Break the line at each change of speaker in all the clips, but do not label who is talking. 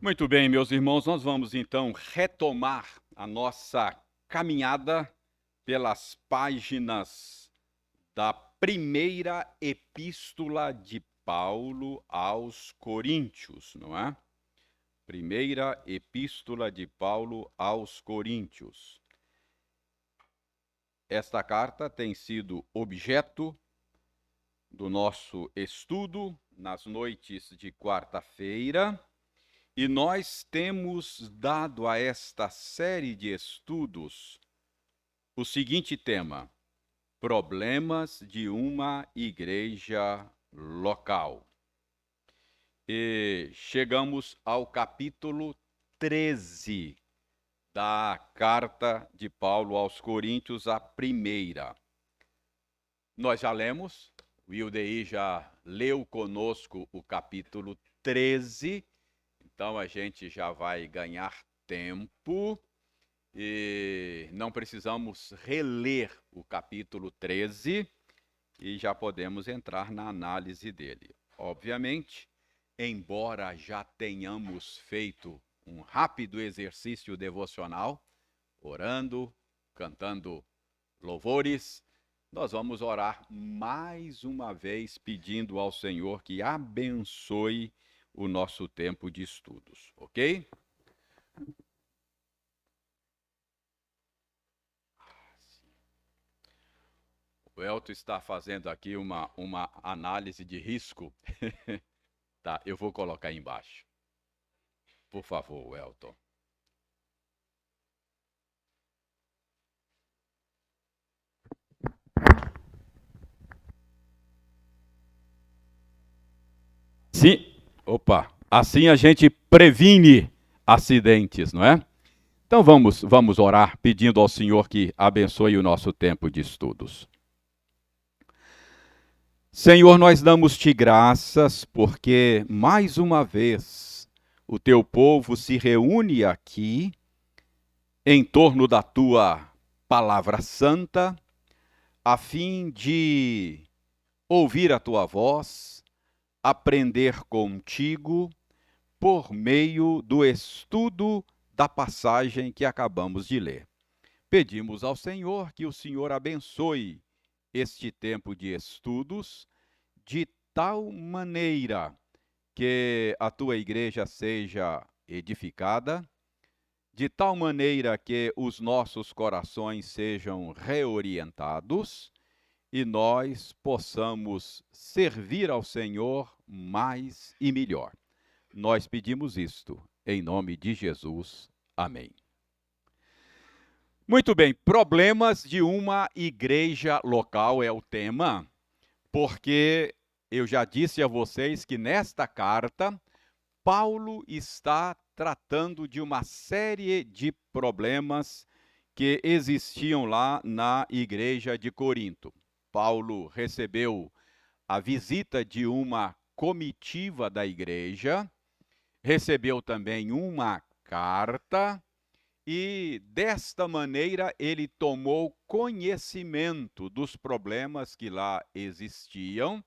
Muito bem, meus irmãos, nós vamos então retomar a nossa caminhada pelas páginas da primeira epístola de Paulo aos Coríntios, não é? Primeira epístola de Paulo aos Coríntios. Esta carta tem sido objeto do nosso estudo nas noites de quarta-feira. E nós temos dado a esta série de estudos o seguinte tema: problemas de uma igreja local. E chegamos ao capítulo 13 da carta de Paulo aos Coríntios, a primeira. Nós já lemos, o Ildeí já leu conosco o capítulo 13. Então a gente já vai ganhar tempo e não precisamos reler o capítulo 13 e já podemos entrar na análise dele. Obviamente, embora já tenhamos feito um rápido exercício devocional, orando, cantando louvores, nós vamos orar mais uma vez pedindo ao Senhor que abençoe o nosso tempo de estudos, ok? O Elton está fazendo aqui uma análise de risco. Tá, eu vou colocar aí embaixo. Por favor, Elton. Sim, opa, assim a gente previne acidentes, não é? Então vamos orar pedindo ao Senhor que abençoe o nosso tempo de estudos. Senhor, nós damos-te graças porque mais uma vez o teu povo se reúne aqui em torno da tua palavra santa, a fim de ouvir a tua voz, aprender contigo por meio do estudo da passagem que acabamos de ler. Pedimos ao Senhor que o Senhor abençoe este tempo de estudos de tal maneira que a tua igreja seja edificada, de tal maneira que os nossos corações sejam reorientados e nós possamos servir ao Senhor mais e melhor. Nós pedimos isto em nome de Jesus. Amém. Muito bem, problemas de uma igreja local é o tema, porque eu já disse a vocês que nesta carta Paulo está tratando de uma série de problemas que existiam lá na igreja de Corinto. Paulo recebeu a visita de uma comitiva da igreja, recebeu também uma carta e, desta maneira, ele tomou conhecimento dos problemas que lá existiam.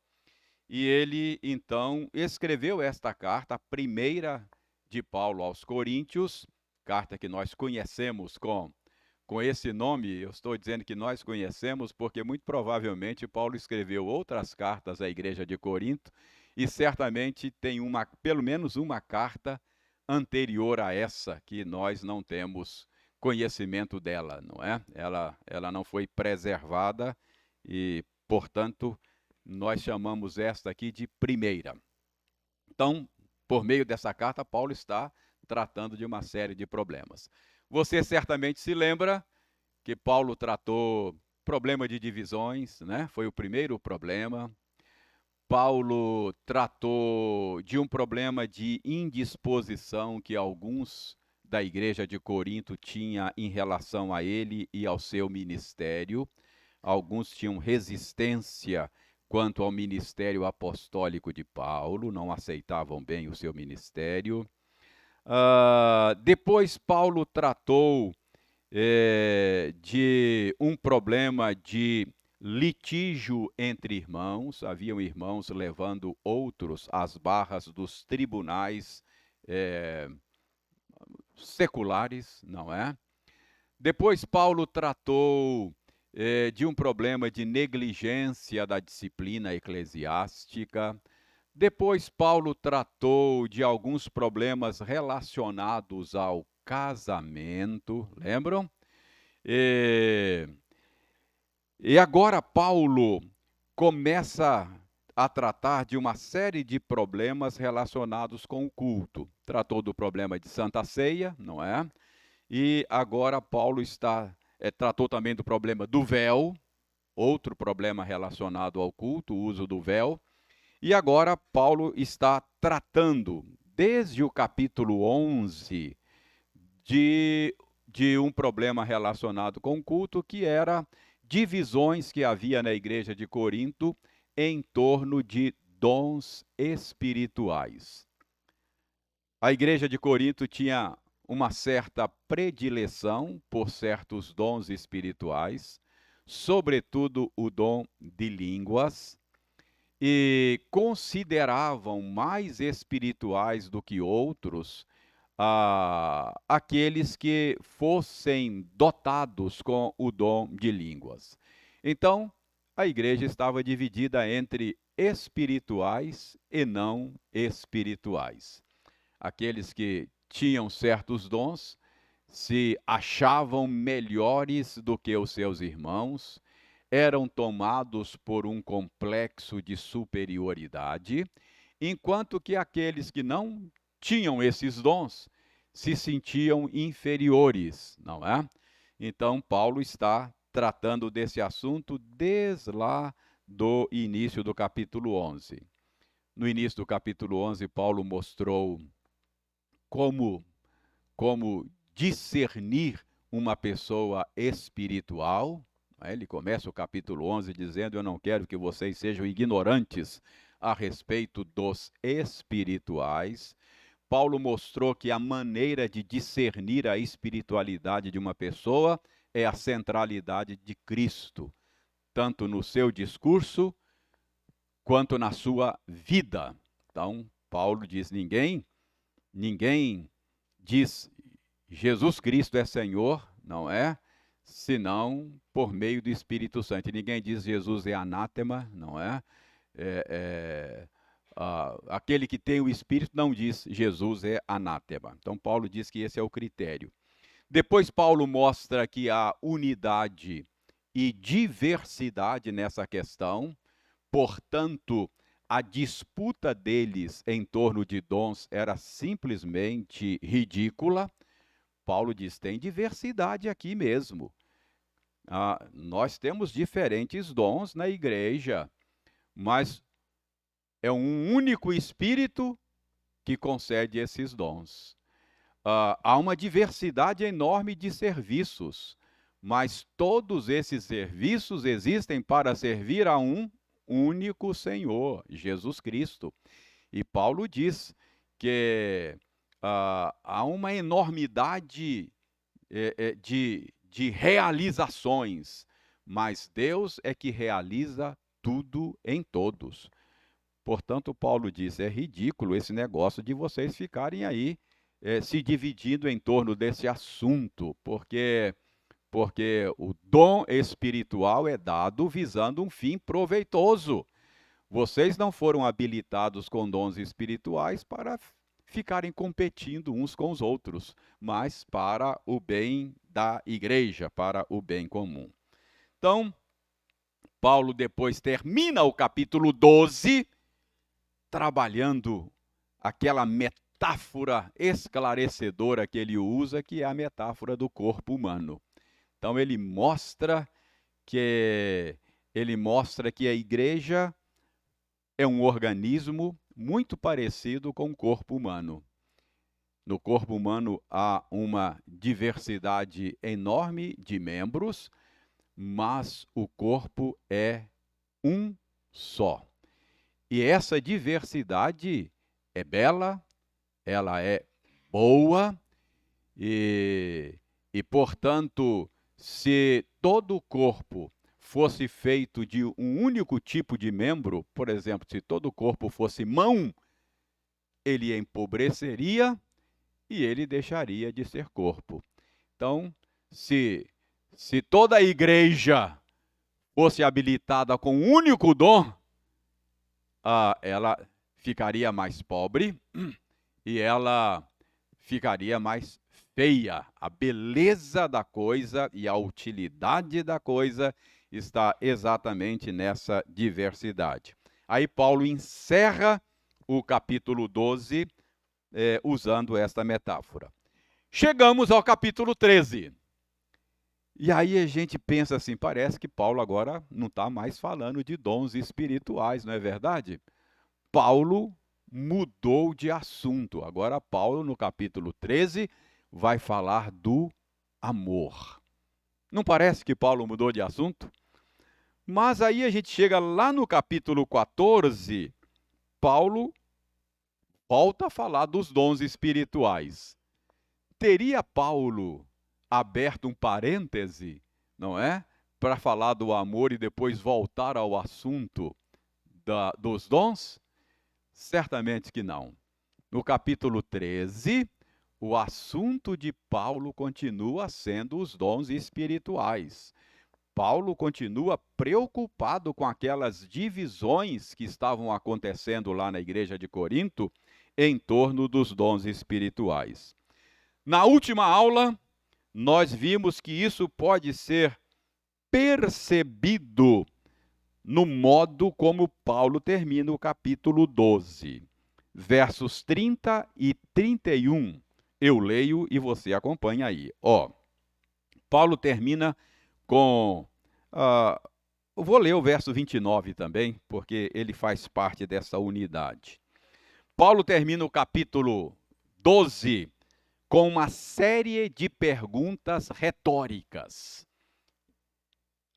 E ele, então, escreveu esta carta, a primeira de Paulo aos Coríntios, carta que nós conhecemos com esse nome. Eu estou dizendo que nós conhecemos porque, muito provavelmente, Paulo escreveu outras cartas à igreja de Corinto e certamente tem pelo menos uma carta anterior a essa que nós não temos conhecimento dela, não é? Ela não foi preservada e, portanto, nós chamamos esta aqui de primeira. Então, por meio dessa carta, Paulo está tratando de uma série de problemas. Você certamente se lembra que Paulo tratou problema de divisões, né? Foi o primeiro problema. Paulo tratou de um problema de indisposição que alguns da igreja de Corinto tinham em relação a ele e ao seu ministério. Alguns tinham resistência quanto ao ministério apostólico de Paulo, não aceitavam bem o seu ministério. Depois, Paulo tratou de um problema de litígio entre irmãos. Haviam irmãos levando outros às barras dos tribunais seculares, não é? Depois Paulo tratou de um problema de negligência da disciplina eclesiástica. Depois Paulo tratou de alguns problemas relacionados ao casamento, lembram? E, e agora Paulo começa a tratar de uma série de problemas relacionados com o culto. Tratou do problema de Santa Ceia, não é? E agora Paulo tratou também do problema do véu, outro problema relacionado ao culto, o uso do véu. E agora Paulo está tratando, desde o capítulo 11, de um problema relacionado com o culto, que era divisões que havia na igreja de Corinto em torno de dons espirituais. A igreja de Corinto tinha uma certa predileção por certos dons espirituais, sobretudo o dom de línguas, e consideravam mais espirituais do que outros aqueles que fossem dotados com o dom de línguas. Então, a igreja estava dividida entre espirituais e não espirituais. Aqueles que tinham certos dons se achavam melhores do que os seus irmãos, eram tomados por um complexo de superioridade, enquanto que aqueles que não tinham esses dons se sentiam inferiores, não é? Então, Paulo está tratando desse assunto desde lá do início do capítulo 11. No início do capítulo 11, Paulo mostrou como discernir uma pessoa espiritual. Ele começa o capítulo 11 dizendo: eu não quero que vocês sejam ignorantes a respeito dos espirituais. Paulo mostrou que a maneira de discernir a espiritualidade de uma pessoa é a centralidade de Cristo, tanto no seu discurso quanto na sua vida. Então, Paulo diz: ninguém diz Jesus Cristo é Senhor, não é? Senão por meio do Espírito Santo. E ninguém diz Jesus é anátema, não é? Aquele que tem o Espírito não diz Jesus é anátema. Então Paulo diz que esse é o critério. Depois Paulo mostra que há unidade e diversidade nessa questão, portanto, a disputa deles em torno de dons era simplesmente ridícula. Paulo diz: tem diversidade aqui mesmo. Nós temos diferentes dons na igreja, mas é um único Espírito que concede esses dons. Há uma diversidade enorme de serviços, mas todos esses serviços existem para servir a um único Senhor, Jesus Cristo. E Paulo diz que há uma enormidade de realizações, mas Deus é que realiza tudo em todos. Portanto, Paulo diz: é ridículo esse negócio de vocês ficarem aí se dividindo em torno desse assunto, porque o dom espiritual é dado visando um fim proveitoso. Vocês não foram habilitados com dons espirituais para ficarem competindo uns com os outros, mas para o bem da igreja, para o bem comum. Então, Paulo depois termina o capítulo 12 trabalhando aquela metáfora esclarecedora que ele usa, que é a metáfora do corpo humano. Então ele mostra que a igreja é um organismo muito parecido com o corpo humano. No corpo humano há uma diversidade enorme de membros, mas o corpo é um só. E essa diversidade é bela, ela é boa e portanto, se todo o corpo fosse feito de um único tipo de membro, por exemplo, se todo o corpo fosse mão, ele empobreceria e ele deixaria de ser corpo. Então, se toda a igreja fosse habilitada com um único dom, ela ficaria mais pobre e ela ficaria mais feia. A beleza da coisa e a utilidade da coisa está exatamente nessa diversidade. Aí Paulo encerra o capítulo 12 usando esta metáfora. Chegamos ao capítulo 13. E aí a gente pensa assim, parece que Paulo agora não está mais falando de dons espirituais, não é verdade? Paulo mudou de assunto. Agora Paulo, no capítulo 13, vai falar do amor. Não parece que Paulo mudou de assunto? Mas aí a gente chega lá no capítulo 14, Paulo volta a falar dos dons espirituais. Teria Paulo aberto um parêntese, não é? Para falar do amor e depois voltar ao assunto dos dons? Certamente que não. No capítulo 13, o assunto de Paulo continua sendo os dons espirituais. Paulo continua preocupado com aquelas divisões que estavam acontecendo lá na igreja de Corinto em torno dos dons espirituais. Na última aula, nós vimos que isso pode ser percebido no modo como Paulo termina o capítulo 12. Versos 30 e 31. Eu leio e você acompanha aí. Paulo termina com... vou ler o verso 29 também, porque ele faz parte dessa unidade. Paulo termina o capítulo 12 com uma série de perguntas retóricas.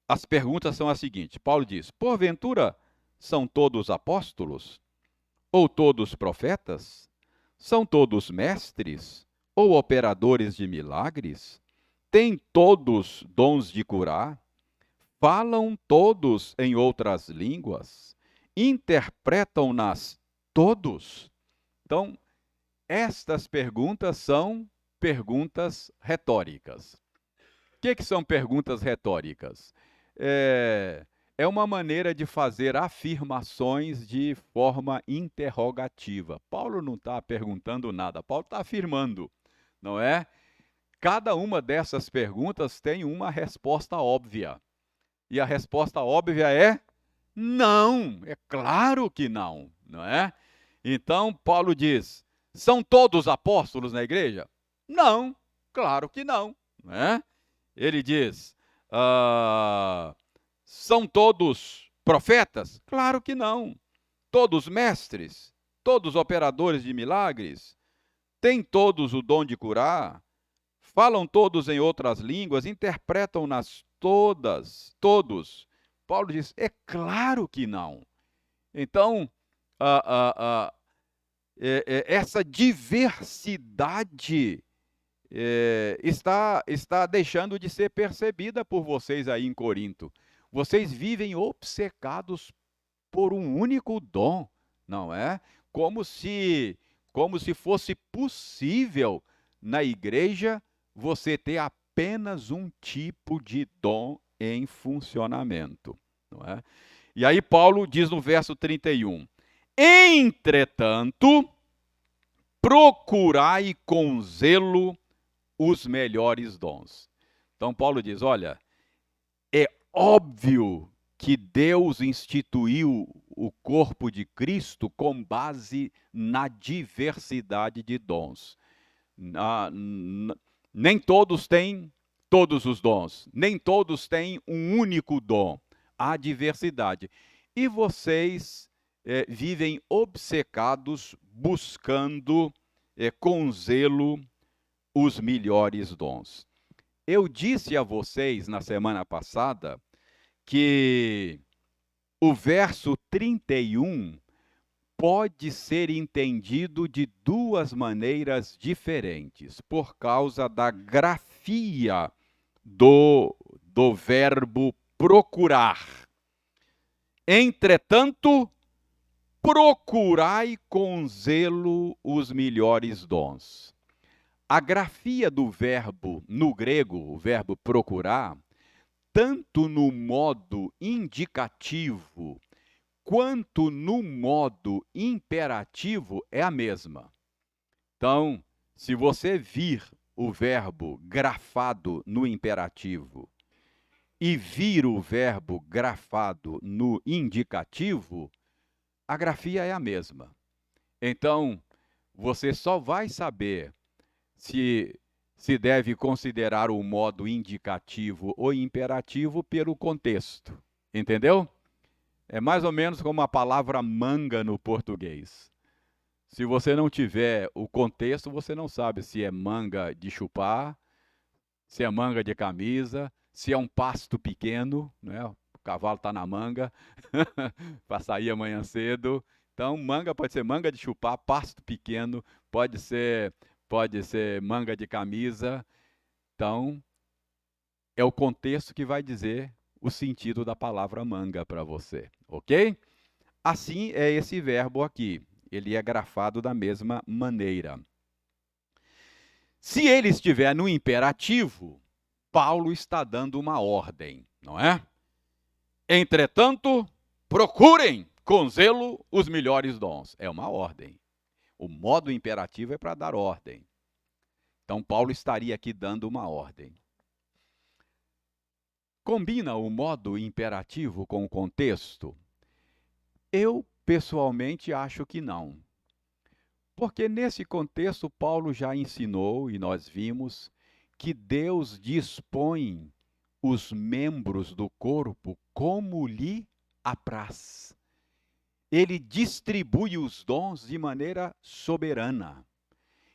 As perguntas são as seguintes. Paulo diz: porventura são todos apóstolos? Ou todos profetas? São todos mestres? Ou operadores de milagres? Têm todos dons de curar? Falam todos em outras línguas? Interpretam-nas todos? Então, estas perguntas são perguntas retóricas. O que são perguntas retóricas? É uma maneira de fazer afirmações de forma interrogativa. Paulo não está perguntando nada, Paulo está afirmando, não é? Cada uma dessas perguntas tem uma resposta óbvia. E a resposta óbvia é não, é claro que não, não é? Então, Paulo diz, são todos apóstolos na igreja? Não, claro que não, não é? Ele diz, são todos profetas? Claro que não. Todos mestres? Todos operadores de milagres? Têm todos o dom de curar? Falam todos em outras línguas? Interpretam-nas todas? Todos? Paulo diz, é claro que não. Então, essa diversidade está deixando de ser percebida por vocês aí em Corinto. Vocês vivem obcecados por um único dom, não é? Como se fosse possível na igreja você ter apenas um tipo de dom em funcionamento, não é? E aí Paulo diz no verso 31, entretanto, procurai com zelo os melhores dons. Então Paulo diz, olha, é óbvio que Deus instituiu o corpo de Cristo com base na diversidade de dons. Nem todos têm todos os dons, nem todos têm um único dom. Há diversidade. E vocês vivem obcecados, buscando com zelo os melhores dons. Eu disse a vocês na semana passada que o verso 31 pode ser entendido de duas maneiras diferentes, por causa da grafia do verbo procurar. Entretanto, procurai com zelo os melhores dons. A grafia do verbo no grego, o verbo procurar, tanto no modo indicativo quanto no modo imperativo é a mesma. Então, se você vir o verbo grafado no imperativo e vir o verbo grafado no indicativo, a grafia é a mesma. Então, você só vai saber se deve considerar o modo indicativo ou imperativo pelo contexto. Entendeu? É mais ou menos como a palavra manga no português. Se você não tiver o contexto, você não sabe se é manga de chupar, se é manga de camisa, se é um pasto pequeno, né? O cavalo está na manga para sair amanhã cedo. Então, manga pode ser manga de chupar, pasto pequeno, pode ser manga de camisa. Então, é o contexto que vai dizer o sentido da palavra manga para você, ok? Assim é esse verbo aqui. Ele é grafado da mesma maneira. Se ele estiver no imperativo, Paulo está dando uma ordem, não é? Entretanto, procurem com zelo os melhores dons. É uma ordem. O modo imperativo é para dar ordem. Então, Paulo estaria aqui dando uma ordem. Combina o modo imperativo com o contexto? Eu, pessoalmente, acho que não. Porque nesse contexto, Paulo já ensinou, e nós vimos, que Deus dispõe os membros do corpo como lhe apraz. Ele distribui os dons de maneira soberana.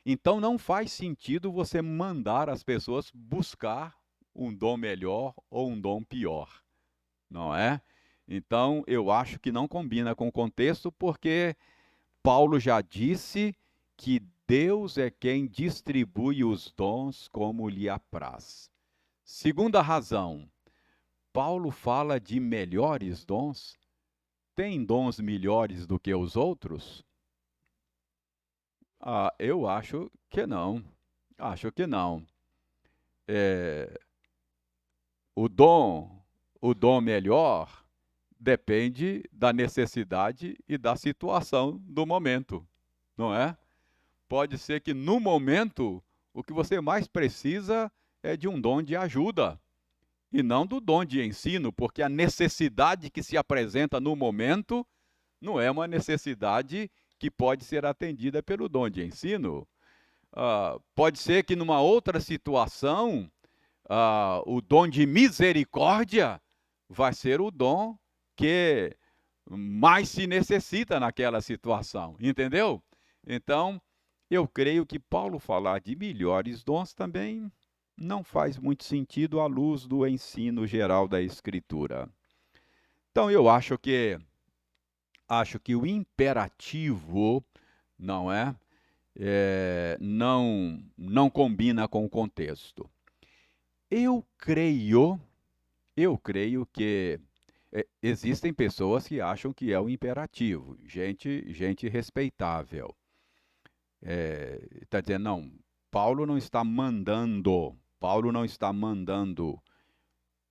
Então não faz sentido você mandar as pessoas buscar um dom melhor ou um dom pior, não é? Então eu acho que não combina com o contexto, porque Paulo já disse que Deus é quem distribui os dons como lhe apraz. Segunda razão, Paulo fala de melhores dons. Tem dons melhores do que os outros? Eu acho que não. Acho que não. É, o dom, o dom melhor depende da necessidade e da situação do momento, não é? Pode ser que no momento o que você mais precisa é de um dom de ajuda e não do dom de ensino, porque a necessidade que se apresenta no momento não é uma necessidade que pode ser atendida pelo dom de ensino. Pode ser que numa outra situação, o dom de misericórdia vai ser o dom que mais se necessita naquela situação, entendeu? Então, eu creio que Paulo falar de melhores dons também não faz muito sentido à luz do ensino geral da Escritura. Então, eu acho que o imperativo não não combina com o contexto. Eu creio que existem pessoas que acham que é o imperativo, gente respeitável. Está dizendo, não, Paulo não está mandando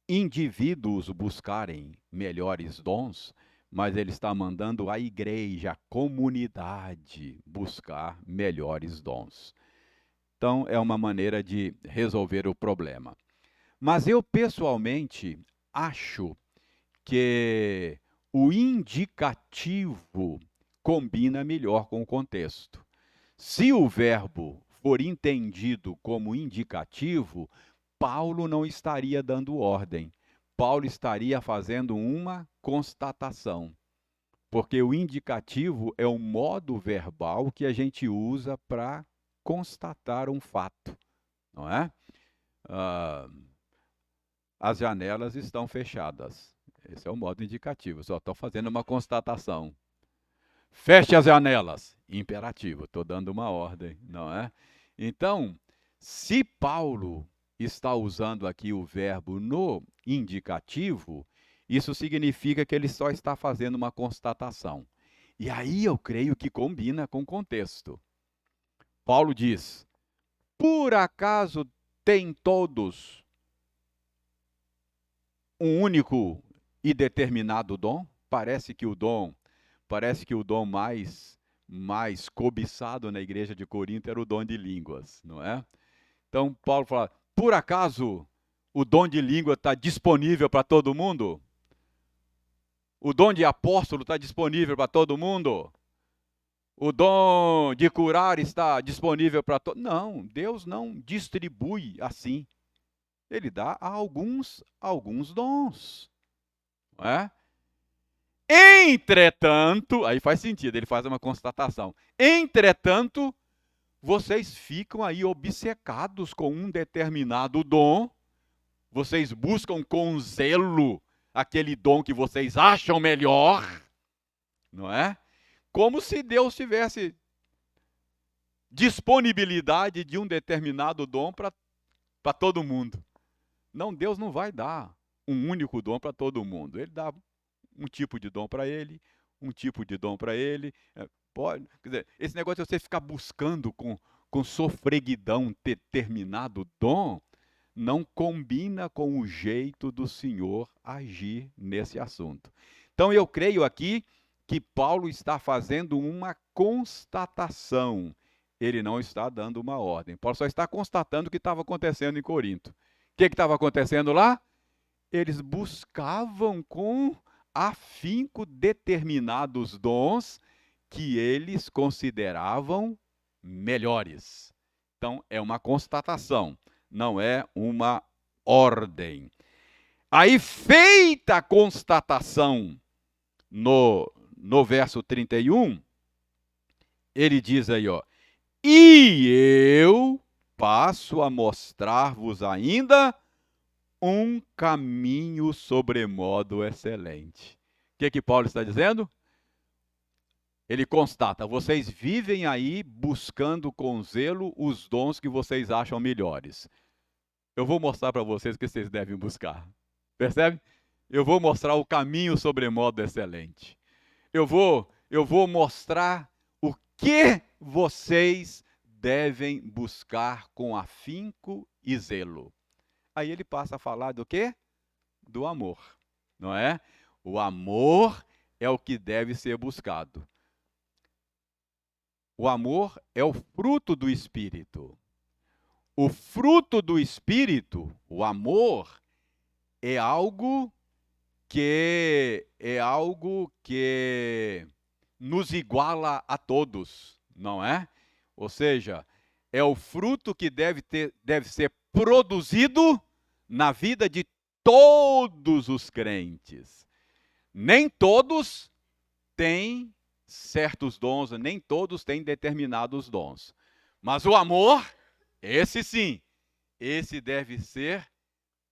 indivíduos buscarem melhores dons, mas ele está mandando a igreja, a comunidade, buscar melhores dons. Então, é uma maneira de resolver o problema. Mas eu, pessoalmente, acho que o indicativo combina melhor com o contexto. Se o verbo for entendido como indicativo, Paulo não estaria dando ordem. Paulo estaria fazendo uma constatação. Porque o indicativo é o modo verbal que a gente usa para constatar um fato, não é? As janelas estão fechadas. Esse é o modo indicativo, só estou fazendo uma constatação. Feche as janelas. Imperativo, estou dando uma ordem, não é? Então, se Paulo está usando aqui o verbo no indicativo, isso significa que ele só está fazendo uma constatação. E aí eu creio que combina com o contexto. Paulo diz: Por acaso têm todos um único e determinado dom? Parece que o dom mais cobiçado na igreja de Corinto era o dom de línguas, não é? Então Paulo fala: por acaso o dom de língua está disponível para todo mundo? O dom de apóstolo está disponível para todo mundo? O dom de curar está disponível para todos? Não, Deus não distribui assim. Ele dá a alguns dons, não é? Entretanto, aí faz sentido, ele faz uma constatação. Entretanto, vocês ficam aí obcecados com um determinado dom, vocês buscam com zelo aquele dom que vocês acham melhor, não é? Como se Deus tivesse disponibilidade de um determinado dom para todo mundo. Não, Deus não vai dar um único dom para todo mundo. Ele dá um tipo de dom para ele, um tipo de dom para ele. Pode, quer dizer, esse negócio de você ficar buscando com sofreguidão determinado dom, não combina com o jeito do Senhor agir nesse assunto. Então eu creio aqui que Paulo está fazendo uma constatação. Ele não está dando uma ordem. Paulo só está constatando o que estava acontecendo em Corinto. O que estava acontecendo lá? Eles buscavam com afinco determinados dons que eles consideravam melhores. Então, é uma constatação, não é uma ordem. Aí, feita a constatação no verso 31, ele diz aí, ó, e eu passo a mostrar-vos ainda um caminho sobremodo excelente. O que Paulo está dizendo? Ele constata: vocês vivem aí buscando com zelo os dons que vocês acham melhores. Eu vou mostrar para vocês o que vocês devem buscar. Percebe? Eu vou mostrar o caminho sobremodo excelente. Eu vou mostrar o que vocês devem buscar com afinco e zelo. Aí ele passa a falar do quê? Do amor, não é? O amor é o que deve ser buscado. O amor é o fruto do Espírito. O fruto do Espírito, o amor, é algo que nos iguala a todos, não é? Ou seja, é o fruto que deve ser produzido na vida de todos os crentes. Nem todos têm certos dons, nem todos têm determinados dons. Mas o amor, esse sim, esse deve ser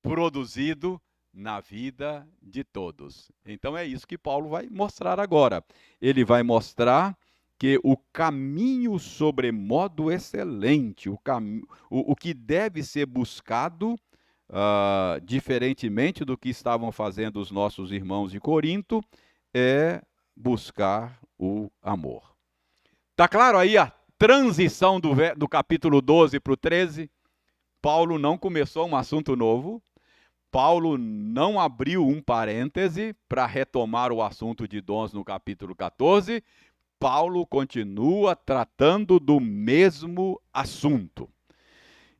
produzido na vida de todos. Então é isso que Paulo vai mostrar agora. Ele vai mostrar que o caminho sobremodo excelente, o que deve ser buscado, diferentemente do que estavam fazendo os nossos irmãos de Corinto, é buscar o amor. Tá claro aí a transição do capítulo 12 para o 13? Paulo não começou um assunto novo. Paulo não abriu um parêntese para retomar o assunto de dons no capítulo 14. Paulo continua tratando do mesmo assunto.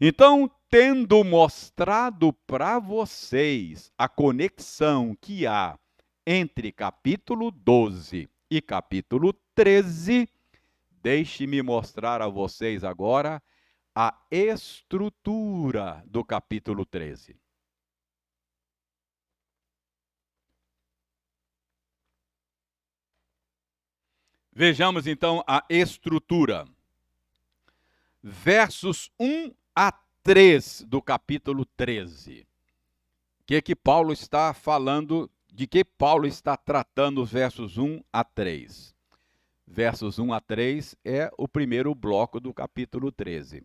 Então, tendo mostrado para vocês a conexão que há entre capítulo 12 e capítulo 13, deixe-me mostrar a vocês agora a estrutura do capítulo 13. Vejamos então a estrutura. Versos 1 a 3 do capítulo 13. O que Paulo está falando, de que Paulo está tratando os versos 1 a 3? Versos 1 a 3 é o primeiro bloco do capítulo 13.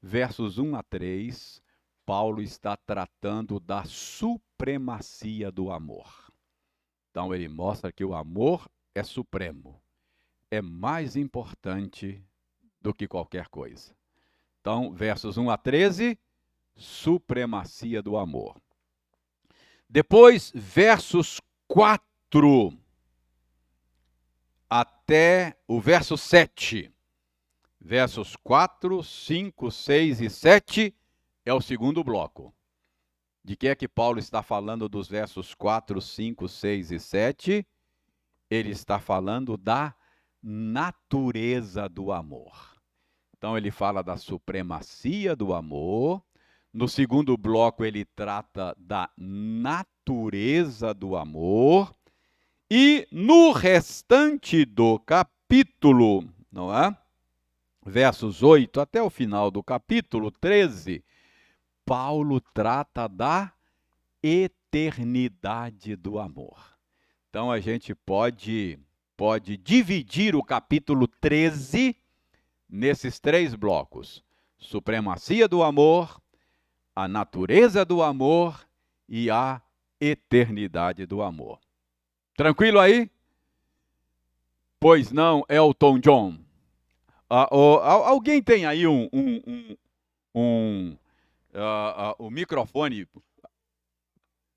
Versos 1 a 3, Paulo está tratando da supremacia do amor. Então ele mostra que o amor é supremo, é mais importante do que qualquer coisa. Então, versos 1 a 13, supremacia do amor. Depois, versos 4 até o verso 7. Versos 4, 5, 6 e 7 é o segundo bloco. De que é que Paulo está falando dos versos 4, 5, 6 e 7? Ele está falando da natureza do amor. Então ele fala da supremacia do amor. No segundo bloco ele trata da natureza do amor. E no restante do capítulo, não é? Versos 8 até o final do capítulo 13, Paulo trata da eternidade do amor. Então a gente pode dividir o capítulo 13 nesses três blocos: supremacia do amor, a natureza do amor e a eternidade do amor. Tranquilo aí? Pois não, Elton John? Alguém tem aí o microfone?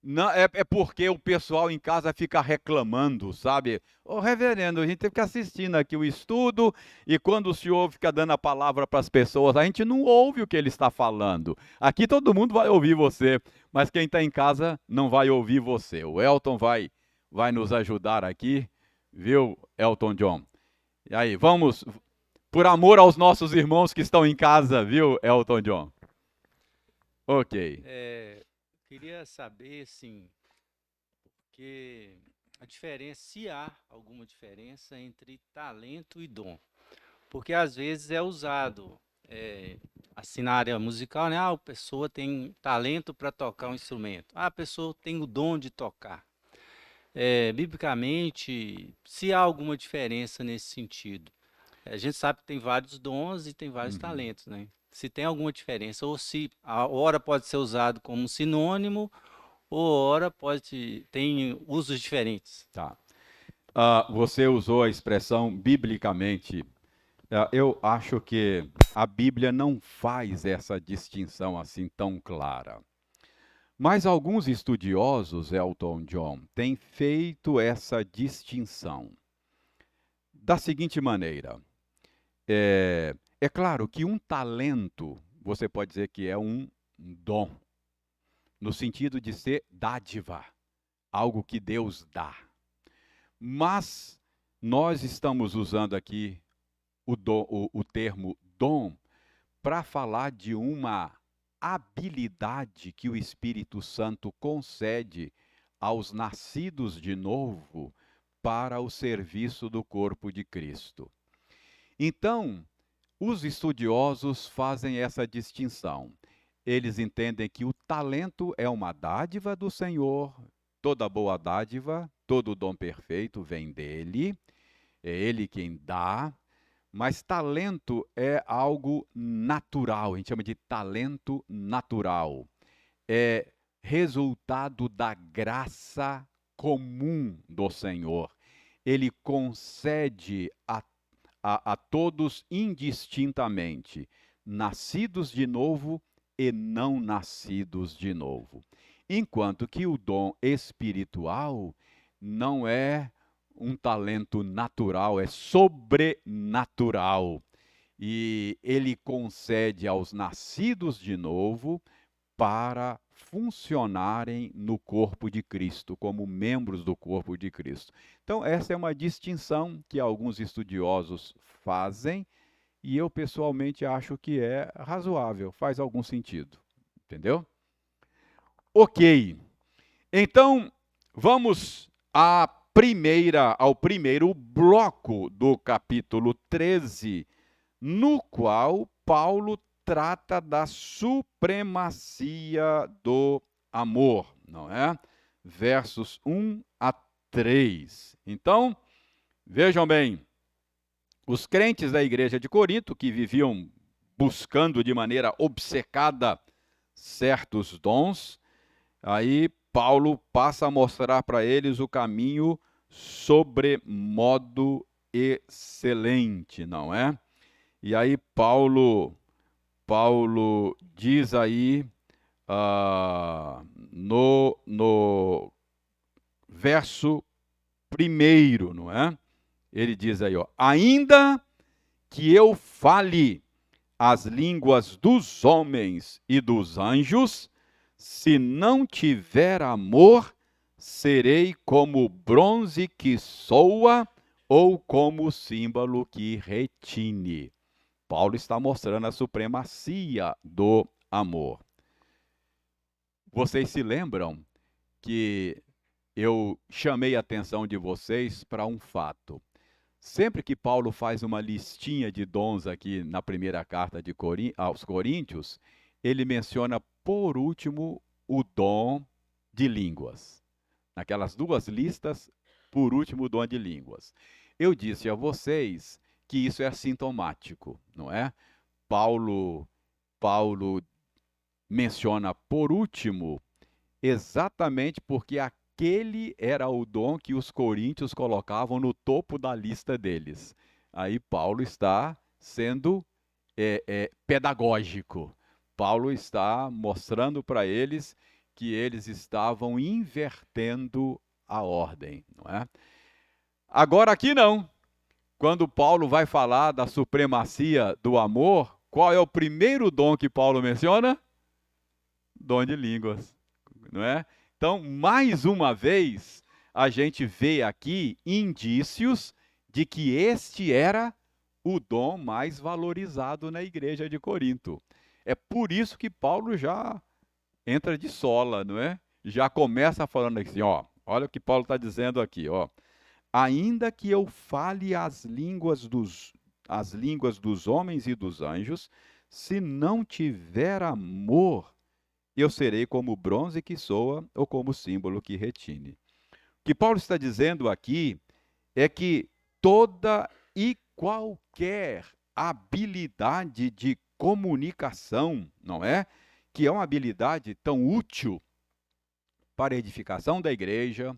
Não, é porque o pessoal em casa fica reclamando, sabe? Ô reverendo, a gente tem que ficar assistindo aqui o estudo e quando o senhor fica dando a palavra para as pessoas, a gente não ouve o que ele está falando. Aqui todo mundo vai ouvir você, mas quem está em casa não vai ouvir você. O Elton vai nos ajudar aqui, viu, Elton John? E aí, vamos, por amor aos nossos irmãos que estão em casa, viu, Elton John? Ok.
Queria saber, assim, porque a diferença, se há alguma diferença entre talento e dom. Porque às vezes é usado, assim, na área musical, né? Ah, a pessoa tem talento para tocar um instrumento. Ah, a pessoa tem o dom de tocar. Biblicamente, se há alguma diferença nesse sentido. A gente sabe que tem vários dons e tem vários talentos, né? Se tem alguma diferença, ou se a hora pode ser usado como sinônimo, ou hora tem usos diferentes.
Tá. Você usou a expressão biblicamente. Eu acho que a Bíblia não faz essa distinção assim tão clara. Mas alguns estudiosos, Elton John, têm feito essa distinção da seguinte maneira. É claro que um talento, você pode dizer que é um dom, no sentido de ser dádiva, algo que Deus dá. Mas nós estamos usando aqui o termo dom para falar de uma habilidade que o Espírito Santo concede aos nascidos de novo para o serviço do corpo de Cristo. Então, os estudiosos fazem essa distinção. Eles entendem que o talento é uma dádiva do Senhor, toda boa dádiva, todo dom perfeito vem dele, é ele quem dá, mas talento é algo natural, a gente chama de talento natural. É resultado da graça comum do Senhor. Ele concede a todos indistintamente, nascidos de novo e não nascidos de novo. Enquanto que o dom espiritual não é um talento natural, é sobrenatural. E ele concede aos nascidos de novo para funcionarem no corpo de Cristo, como membros do corpo de Cristo. Então, essa é uma distinção que alguns estudiosos fazem e eu pessoalmente acho que é razoável, faz algum sentido. Entendeu? Ok. Então, vamos ao primeiro bloco do capítulo 13, no qual Paulo trata da supremacia do amor, não é? Versos 1 a 3. Então, vejam bem, os crentes da igreja de Corinto, que viviam buscando de maneira obcecada certos dons, aí Paulo passa a mostrar para eles o caminho sobremodo excelente, não é? E aí Paulo Paulo diz aí no verso 1, não é? Ele diz aí, ó, ainda que eu fale as línguas dos homens e dos anjos, se não tiver amor, serei como bronze que soa ou como símbolo que retine. Paulo está mostrando a supremacia do amor. Vocês se lembram que eu chamei a atenção de vocês para um fato. Sempre que Paulo faz uma listinha de dons aqui na primeira carta aos Coríntios, ele menciona por último o dom de línguas. Naquelas duas listas, por último o dom de línguas. Eu disse a vocês que isso é sintomático, não é? Paulo menciona por último exatamente porque aquele era o dom que os coríntios colocavam no topo da lista deles. Aí Paulo está sendo pedagógico. Paulo está mostrando para eles que eles estavam invertendo a ordem, não é? Agora aqui não. Quando Paulo vai falar da supremacia do amor, qual é o primeiro dom que Paulo menciona? Dom de línguas, não é? Então, mais uma vez, a gente vê aqui indícios de que este era o dom mais valorizado na igreja de Corinto. É por isso que Paulo já entra de sola, não é? Já começa falando assim, ó, olha o que Paulo está dizendo aqui, ó. Ainda que eu fale as línguas dos homens e dos anjos, se não tiver amor, eu serei como bronze que soa ou como símbolo que retine. O que Paulo está dizendo aqui é que toda e qualquer habilidade de comunicação, não é? Que é uma habilidade tão útil para a edificação da igreja,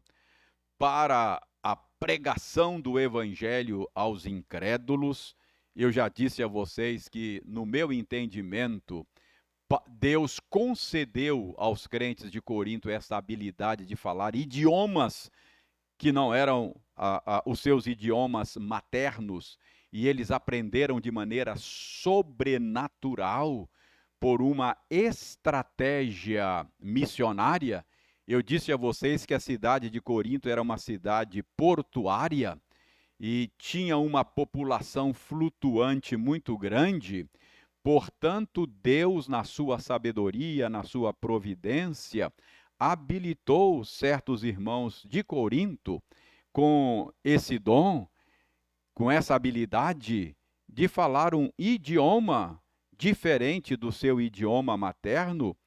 para a pregação do evangelho aos incrédulos. Eu já disse a vocês que, no meu entendimento, Deus concedeu aos crentes de Corinto essa habilidade de falar idiomas que não eram os seus idiomas maternos, e eles aprenderam de maneira sobrenatural por uma estratégia missionária. Eu disse a vocês que a cidade de Corinto era uma cidade portuária e tinha uma população flutuante muito grande. Portanto, Deus, na sua sabedoria, na sua providência, habilitou certos irmãos de Corinto com esse dom, com essa habilidade de falar um idioma diferente do seu idioma materno,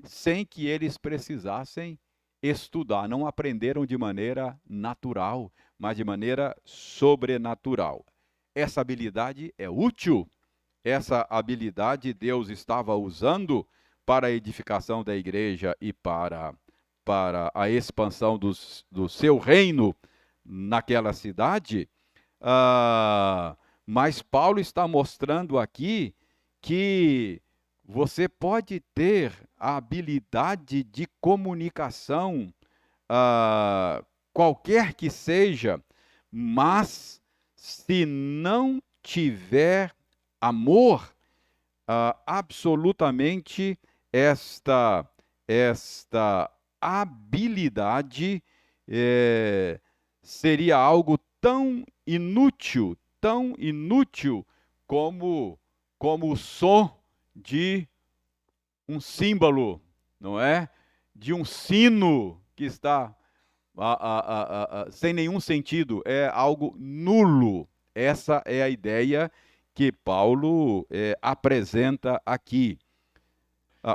sem que eles precisassem estudar. Não aprenderam de maneira natural, mas de maneira sobrenatural. Essa habilidade é útil. Essa habilidade Deus estava usando para a edificação da igreja e para a expansão do seu reino naquela cidade. Mas Paulo está mostrando aqui que você pode ter a habilidade de comunicação, qualquer que seja, mas se não tiver amor, absolutamente esta habilidade seria algo tão inútil como o som de um símbolo, não é? De um sino que está sem nenhum sentido, é algo nulo. Essa é a ideia que Paulo apresenta aqui.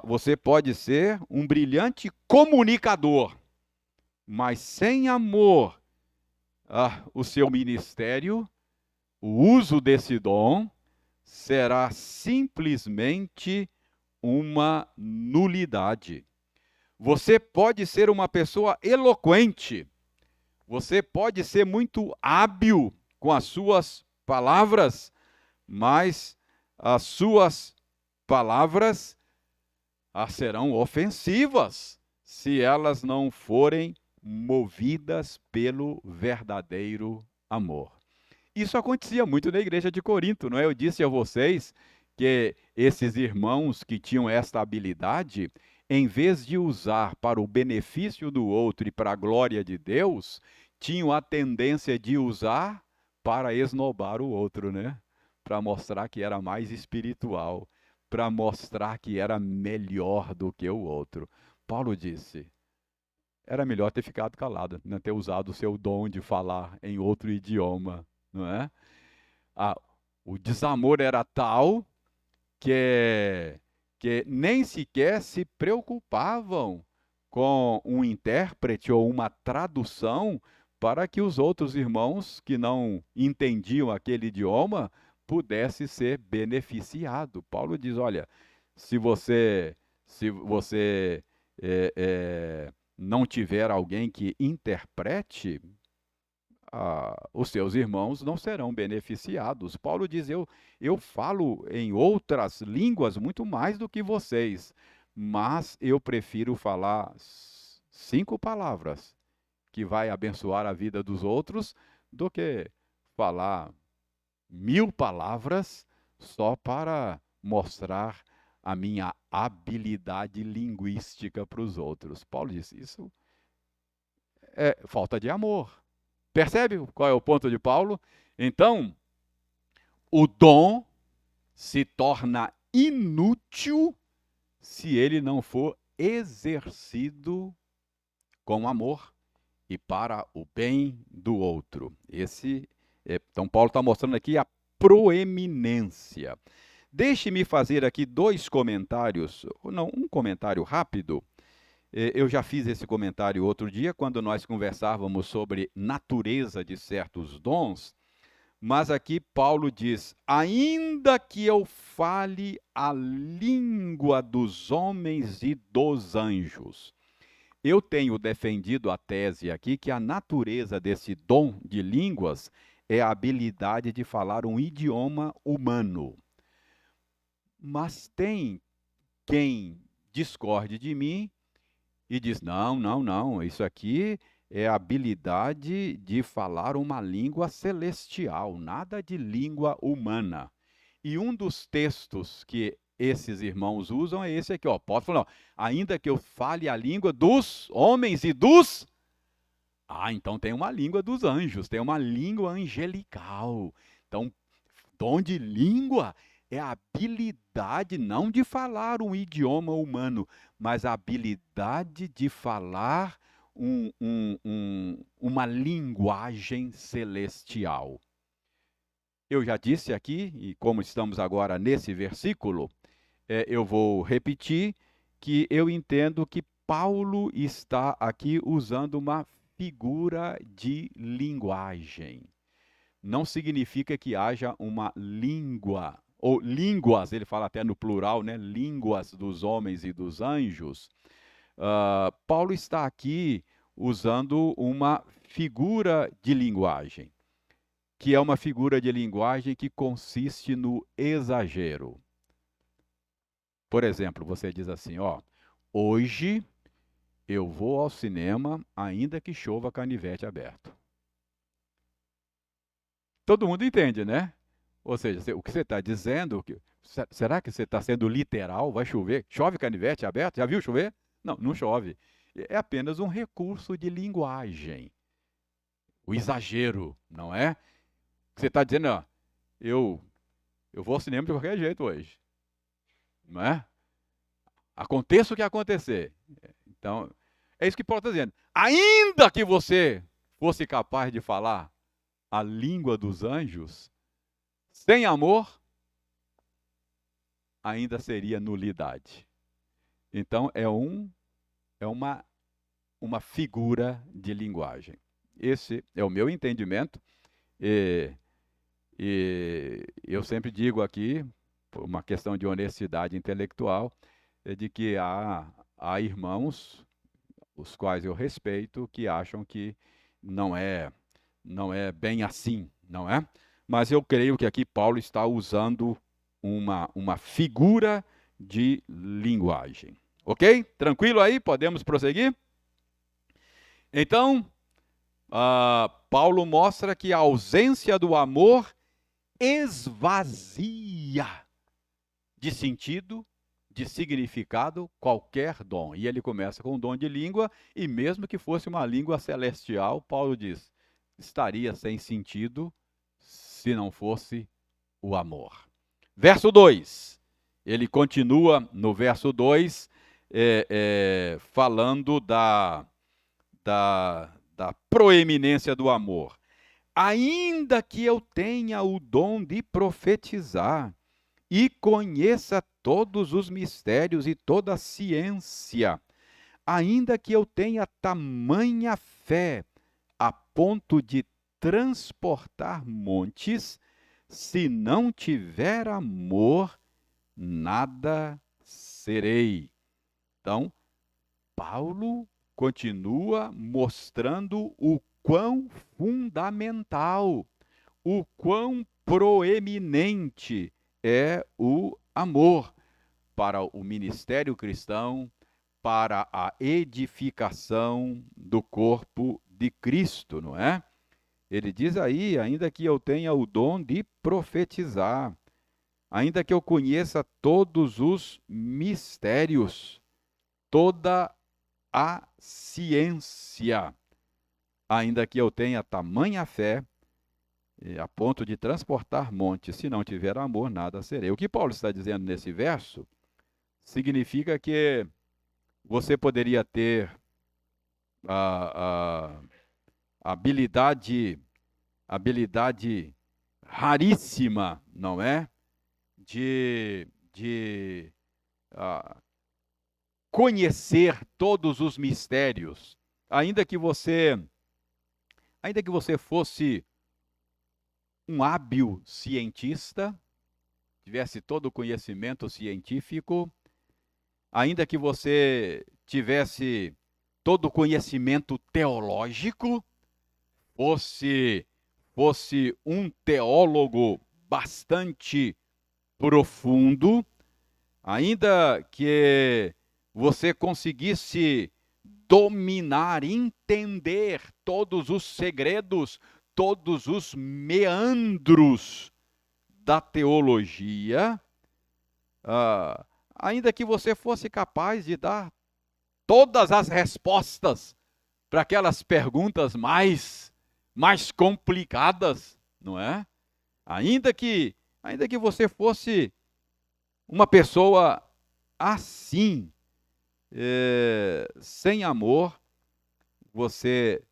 Você pode ser um brilhante comunicador, mas sem amor, o seu ministério, o uso desse dom, será simplesmente uma nulidade. Você pode ser uma pessoa eloquente, você pode ser muito hábil com as suas palavras, mas as suas palavras serão ofensivas se elas não forem movidas pelo verdadeiro amor. Isso acontecia muito na igreja de Corinto, não é? Eu disse a vocês que esses irmãos que tinham esta habilidade, em vez de usar para o benefício do outro e para a glória de Deus, tinham a tendência de usar para esnobar o outro, né? Para mostrar que era mais espiritual, para mostrar que era melhor do que o outro. Paulo disse: era melhor ter ficado calado, não ter usado o seu dom de falar em outro idioma, não é? O desamor era tal que nem sequer se preocupavam com um intérprete ou uma tradução para que os outros irmãos que não entendiam aquele idioma pudessem ser beneficiados. Paulo diz: olha, se você não tiver alguém que interprete, os seus irmãos não serão beneficiados. Paulo diz: eu falo em outras línguas muito mais do que vocês, mas eu prefiro falar 5 palavras que vai abençoar a vida dos outros do que falar 1000 palavras só para mostrar a minha habilidade linguística para os outros. Paulo diz: isso é falta de amor. Percebe qual é o ponto de Paulo? Então, o dom se torna inútil se ele não for exercido com amor e para o bem do outro. Então, Paulo está mostrando aqui a proeminência. Deixe-me fazer aqui 2 comentários, não, um comentário rápido. Eu já fiz esse comentário outro dia, quando nós conversávamos sobre natureza de certos dons, mas aqui Paulo diz: ainda que eu fale a língua dos homens e dos anjos. Eu tenho defendido a tese aqui que a natureza desse dom de línguas é a habilidade de falar um idioma humano. Mas tem quem discorde de mim e diz: não, isso aqui é a habilidade de falar uma língua celestial, nada de língua humana. E um dos textos que esses irmãos usam é esse aqui, ó. Paulo falou: ainda que eu fale a língua dos homens e dos... então tem uma língua dos anjos, tem uma língua angelical. Então, dom de língua é a habilidade não de falar um idioma humano, mas a habilidade de falar uma linguagem celestial. Eu já disse aqui, e como estamos agora nesse versículo, eu vou repetir que eu entendo que Paulo está aqui usando uma figura de linguagem. Não significa que haja uma língua, ou línguas, ele fala até no plural, né? Línguas dos homens e dos anjos. Paulo está aqui usando uma figura de linguagem, que é uma figura de linguagem que consiste no exagero. Por exemplo, você diz assim: ó, hoje eu vou ao cinema ainda que chova canivete aberto. Todo mundo entende, né? Ou seja, o que você está dizendo, será que você está sendo literal? Vai chover? Chove canivete aberto? Já viu chover? Não, não chove. É apenas um recurso de linguagem. O exagero, não é? Você está dizendo: ó, eu vou ao cinema de qualquer jeito hoje. Não é? Aconteça o que acontecer. Então, é isso que Paulo está dizendo. Ainda que você fosse capaz de falar a língua dos anjos, sem amor, ainda seria nulidade. Então, é uma figura de linguagem. Esse é o meu entendimento. E eu sempre digo aqui, por uma questão de honestidade intelectual, de que há irmãos, os quais eu respeito, que acham que não é bem assim, não é? Mas eu creio que aqui Paulo está usando uma figura de linguagem. Ok? Tranquilo aí? Podemos prosseguir? Então, Paulo mostra que a ausência do amor esvazia de sentido, de significado, qualquer dom. E ele começa com o dom de língua, e mesmo que fosse uma língua celestial, Paulo diz, estaria sem sentido se não fosse o amor. Verso 2, ele continua no verso 2, falando da proeminência do amor. Ainda que eu tenha o dom de profetizar e conheça todos os mistérios e toda a ciência, ainda que eu tenha tamanha fé a ponto de transportar montes, se não tiver amor, nada serei. Então, Paulo continua mostrando o quão fundamental, o quão proeminente é o amor para o ministério cristão, para a edificação do corpo de Cristo, não é? Ele diz aí, ainda que eu tenha o dom de profetizar, ainda que eu conheça todos os mistérios, toda a ciência, ainda que eu tenha tamanha fé, a ponto de transportar montes, se não tiver amor, nada serei. O que Paulo está dizendo nesse verso significa que você poderia ter a habilidade raríssima, não é? De conhecer todos os mistérios, ainda que você fosse um hábil cientista, tivesse todo o conhecimento científico, ainda que você tivesse todo o conhecimento teológico, fosse um teólogo bastante profundo, ainda que você conseguisse dominar, entender todos os segredos, todos os meandros da teologia, ainda que você fosse capaz de dar todas as respostas para aquelas perguntas mais complicadas, não é? Ainda que você fosse uma pessoa assim, sem amor, você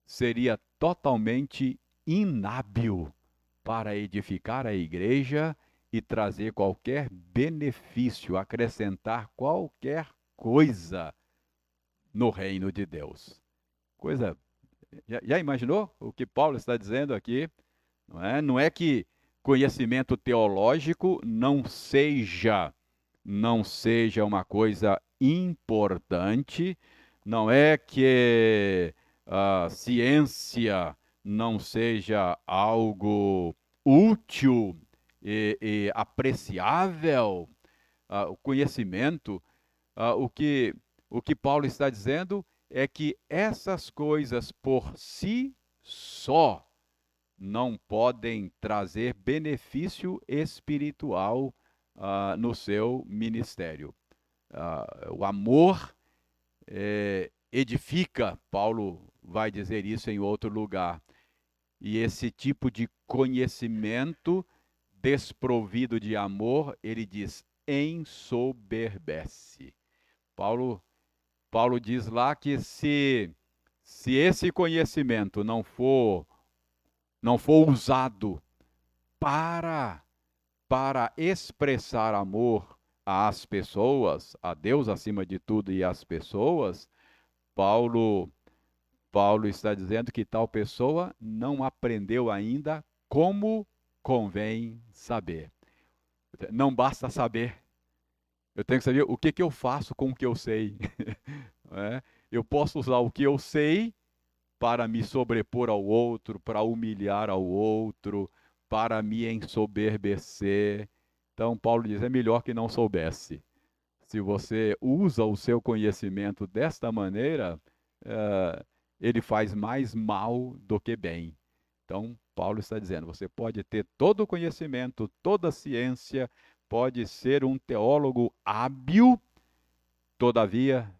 seria totalmente inábil para edificar a igreja e trazer qualquer benefício, acrescentar qualquer coisa no reino de Deus. Coisa. Já imaginou o que Paulo está dizendo aqui? Não é que conhecimento teológico não seja uma coisa importante, não é que a ciência não seja algo útil e apreciável, o conhecimento, o que Paulo está dizendo é que essas coisas por si só não podem trazer benefício espiritual no seu ministério. O amor edifica, Paulo vai dizer isso em outro lugar. E esse tipo de conhecimento desprovido de amor, ele diz, ensoberbece. Paulo diz lá que se esse conhecimento não for usado para expressar amor às pessoas, a Deus acima de tudo e às pessoas, Paulo está dizendo que tal pessoa não aprendeu ainda como convém saber. Não basta saber. Eu tenho que saber o que eu faço com o que eu sei. Eu posso usar o que eu sei para me sobrepor ao outro, para humilhar ao outro, para me ensoberbecer. Então, Paulo diz, é melhor que não soubesse. Se você usa o seu conhecimento desta maneira, ele faz mais mal do que bem. Então, Paulo está dizendo: você pode ter todo o conhecimento, toda a ciência, pode ser um teólogo hábil, todavia,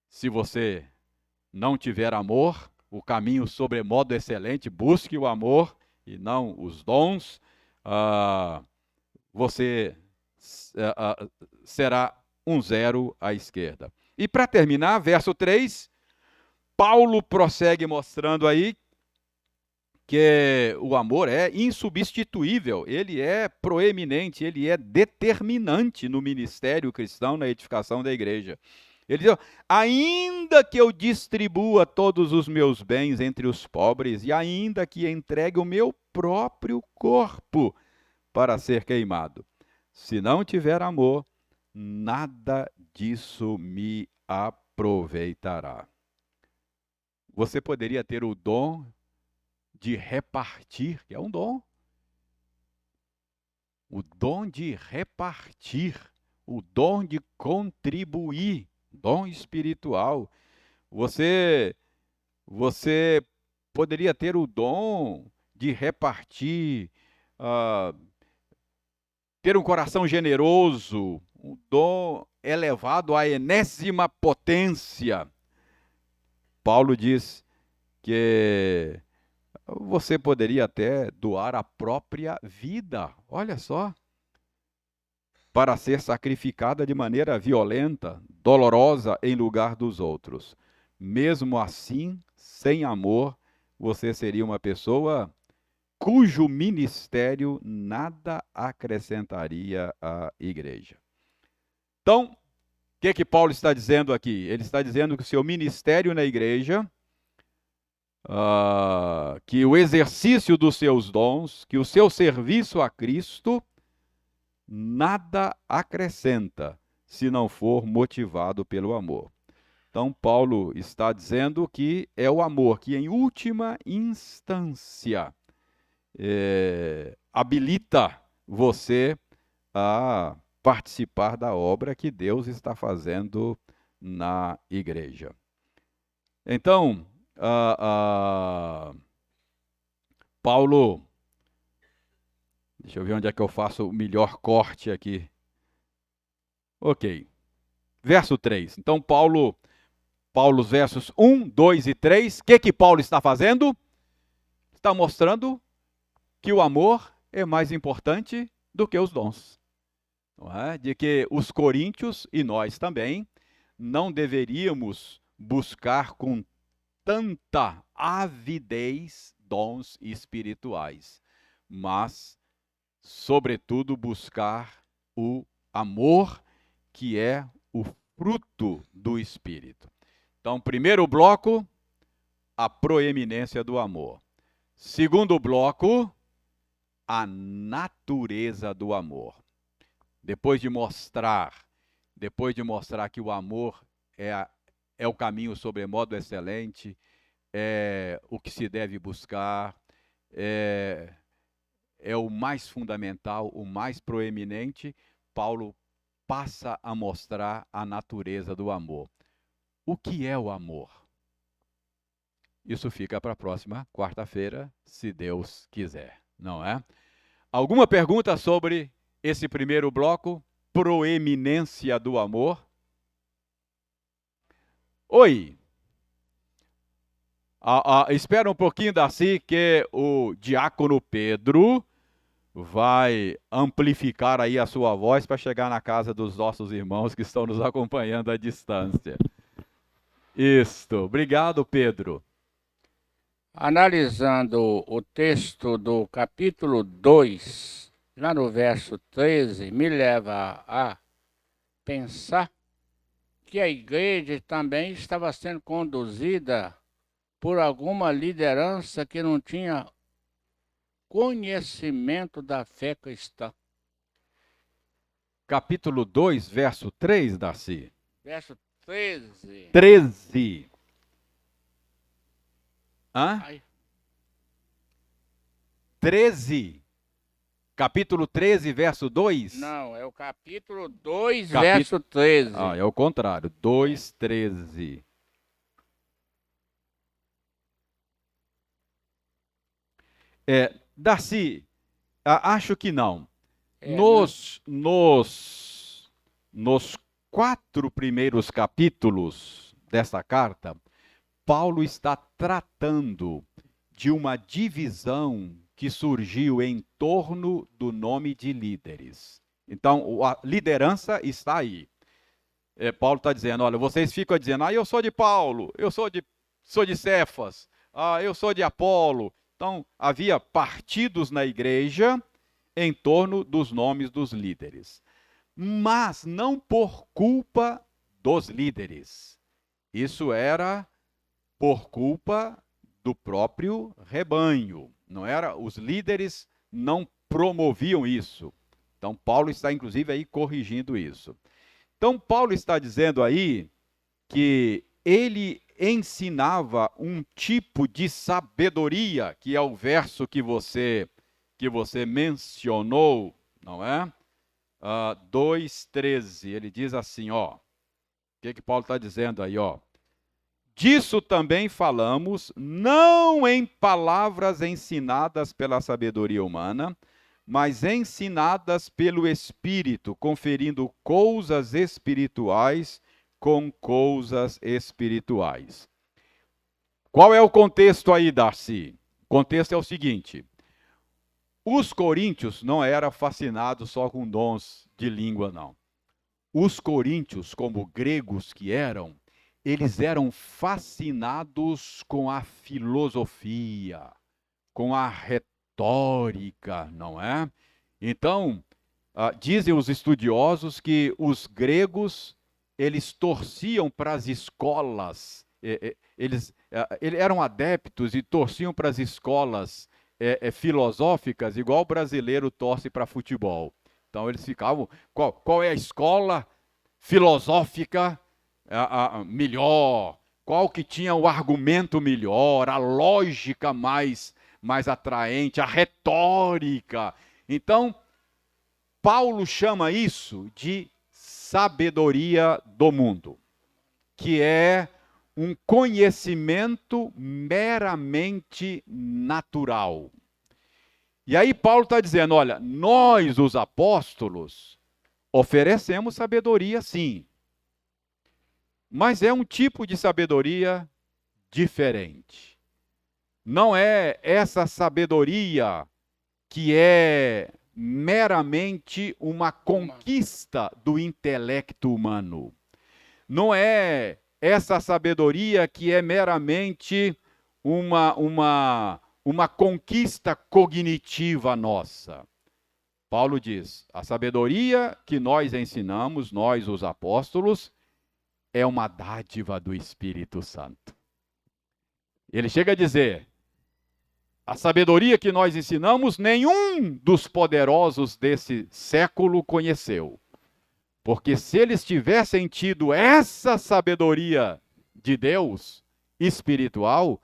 se você não tiver amor, o caminho sobremodo excelente, busque o amor e não os dons, você será um zero à esquerda. E para terminar, verso 3, Paulo prossegue mostrando aí que o amor é insubstituível, ele é proeminente, ele é determinante no ministério cristão, na edificação da igreja. Ele diz: ainda que eu distribua todos os meus bens entre os pobres, e ainda que entregue o meu próprio corpo para ser queimado, se não tiver amor, nada disso me aproveitará. Você poderia ter o dom de repartir, que é um dom. O dom de repartir, o dom de contribuir, dom espiritual. Você poderia ter o dom de repartir, ter um coração generoso, um dom elevado à enésima potência. Paulo diz que você poderia até doar a própria vida, olha só, para ser sacrificada de maneira violenta, dolorosa em lugar dos outros. Mesmo assim, sem amor, você seria uma pessoa cujo ministério nada acrescentaria à igreja. Então, o que Paulo está dizendo aqui? Ele está dizendo que o seu ministério na igreja, que o exercício dos seus dons, que o seu serviço a Cristo, nada acrescenta se não for motivado pelo amor. Então, Paulo está dizendo que é o amor que, em última instância, habilita você a participar da obra que Deus está fazendo na igreja. Então, Paulo, deixa eu ver onde é que eu faço o melhor corte aqui. Ok. Verso 3. Então, Paulo, versos 1, 2 e 3, o que Paulo está fazendo? Está mostrando que o amor é mais importante do que os dons. Não é? De que os coríntios, e nós também, não deveríamos buscar com tanta avidez dons espirituais, mas, sobretudo, buscar o amor, que é o fruto do Espírito. Então, primeiro bloco, a proeminência do amor. Segundo bloco, a natureza do amor. Depois de mostrar que o amor é o caminho sobremodo excelente, é o que se deve buscar, é o mais fundamental, o mais proeminente, Paulo passa a mostrar a natureza do amor. O que é o amor? Isso fica para a próxima quarta-feira, se Deus quiser, não é? Alguma pergunta sobre esse primeiro bloco? Proeminência do amor? Oi! Espera um pouquinho, Darcy, que o diácono Pedro vai amplificar aí a sua voz para chegar na casa dos nossos irmãos que estão nos acompanhando à distância. Isto. Obrigado, Pedro.
Analisando o texto do capítulo 2, lá no verso 13, me leva a pensar que a igreja também estava sendo conduzida por alguma liderança que não tinha conhecimento da fé cristã.
Capítulo 2, verso 3, Darcy.
Verso 13.
13. Hã?
Ai,
13. Capítulo 13, verso 2?
Não, é o capítulo 2,
Capi-
verso 13.
Ah, é o contrário. 2, 13. Darcy, acho que não.
É,
Nos 4 primeiros capítulos dessa carta, Paulo está tratando de uma divisão que surgiu em torno do nome de líderes. Então, a liderança está aí. Paulo está dizendo, olha, vocês ficam dizendo, eu sou de Paulo, eu sou de Cefas, eu sou de Apolo. Então, havia partidos na igreja em torno dos nomes dos líderes. Mas não por culpa dos líderes. Isso era por culpa do próprio rebanho. Não era, os líderes não promoviam isso. Então Paulo está inclusive aí corrigindo isso. Então Paulo está dizendo aí que ele ensinava um tipo de sabedoria, que é o verso que você mencionou, não é? 2:13, ele diz assim, ó. O que Paulo está dizendo aí, ó? Disso também falamos, não em palavras ensinadas pela sabedoria humana, mas ensinadas pelo Espírito, conferindo coisas espirituais com coisas espirituais. Qual é o contexto aí, Darcy? O contexto é o seguinte: os coríntios não eram fascinados só com dons de língua, não. Os coríntios, como gregos que eram, eles eram fascinados com a filosofia, com a retórica, não é? Então, dizem os estudiosos que os gregos, eles torciam para as escolas, eles eram adeptos e torciam para as escolas filosóficas, igual o brasileiro torce para futebol. Então, eles ficavam, qual é a escola filosófica melhor? Qual que tinha o argumento melhor, a lógica mais atraente, a retórica? Então, Paulo chama isso de sabedoria do mundo, que é um conhecimento meramente natural. E aí Paulo está dizendo, olha, nós os apóstolos oferecemos sabedoria sim, mas é um tipo de sabedoria diferente. Não é essa sabedoria que é meramente uma conquista do intelecto humano. Não é essa sabedoria que é meramente uma conquista cognitiva nossa. Paulo diz, a sabedoria que nós ensinamos, nós os apóstolos, é uma dádiva do Espírito Santo. Ele chega a dizer, a sabedoria que nós ensinamos, nenhum dos poderosos desse século conheceu. Porque se eles tivessem tido essa sabedoria de Deus espiritual,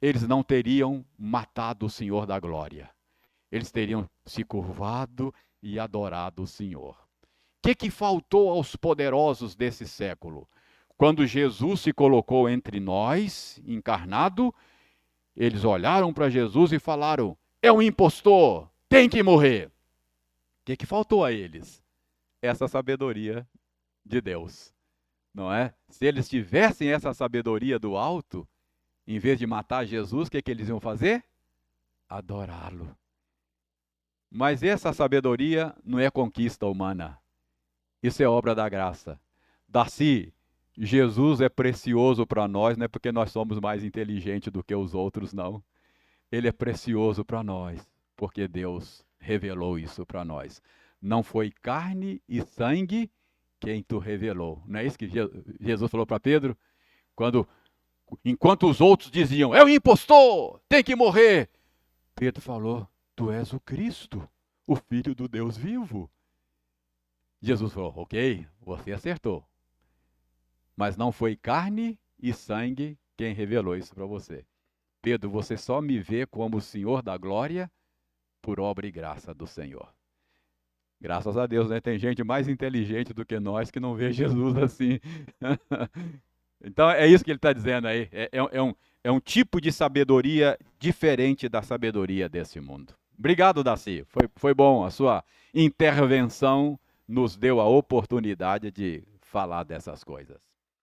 eles não teriam matado o Senhor da glória. Eles teriam se curvado e adorado o Senhor. O que faltou aos poderosos desse século? Quando Jesus se colocou entre nós, encarnado, eles olharam para Jesus e falaram, é um impostor, tem que morrer. O que faltou a eles? Essa sabedoria de Deus, não é? Se eles tivessem essa sabedoria do alto, em vez de matar Jesus, o que eles iam fazer? Adorá-lo. Mas essa sabedoria não é conquista humana. Isso é obra da graça. Darcy, Jesus é precioso para nós, não é porque nós somos mais inteligentes do que os outros, não. Ele é precioso para nós, porque Deus revelou isso para nós. Não foi carne e sangue quem tu revelou. Não é isso que Jesus falou para Pedro? Enquanto os outros diziam, é o impostor, tem que morrer. Pedro falou, tu és o Cristo, o Filho do Deus vivo. Jesus falou, ok, você acertou. Mas não foi carne e sangue quem revelou isso para você. Pedro, você só me vê como o Senhor da glória por obra e graça do Senhor. Graças a Deus, né? Tem gente mais inteligente do que nós que não vê Jesus assim. Então é isso que ele está dizendo aí. É um tipo de sabedoria diferente da sabedoria desse mundo. Obrigado, Daci. Foi bom. A sua intervenção nos deu a oportunidade de falar dessas coisas.